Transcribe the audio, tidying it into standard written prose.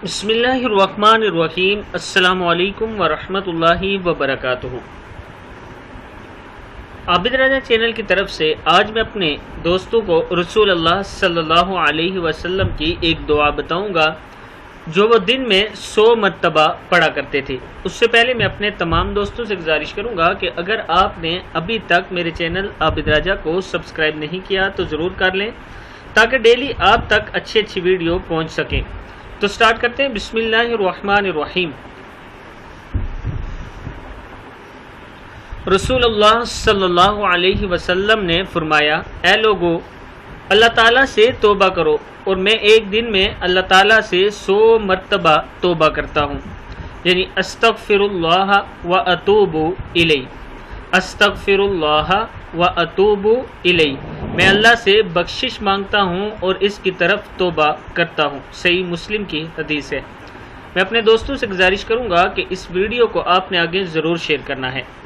بسم اللہ الرحمن الرحیم۔ السلام علیکم ورحمۃ اللہ وبرکاتہ۔ عابد راجہ چینل کی طرف سے آج میں اپنے دوستوں کو رسول اللہ صلی اللہ علیہ وسلم کی ایک دعا بتاؤں گا جو وہ دن میں 100 مرتبہ پڑھا کرتے تھے۔ اس سے پہلے میں اپنے تمام دوستوں سے گزارش کروں گا کہ اگر آپ نے ابھی تک میرے چینل عابد راجہ کو سبسکرائب نہیں کیا تو ضرور کر لیں تاکہ ڈیلی آپ تک اچھی ویڈیو پہنچ سکیں۔ تو سٹارٹ کرتے ہیں۔ بسم اللہ الرحمن الرحیم۔ رسول اللہ صلی اللہ علیہ وسلم نے فرمایا، اے لوگو، اللہ تعالیٰ سے توبہ کرو، اور میں ایک دن میں اللہ تعالیٰ سے 100 مرتبہ توبہ کرتا ہوں، یعنی استغفر اللہ و اتوب الیہ، استغفر اللہ و اتوب الیہ، میں اللہ سے بخشش مانگتا ہوں اور اس کی طرف توبہ کرتا ہوں۔ صحیح مسلم کی حدیث ہے۔ میں اپنے دوستوں سے گزارش کروں گا کہ اس ویڈیو کو آپ نے آگے ضرور شیئر کرنا ہے۔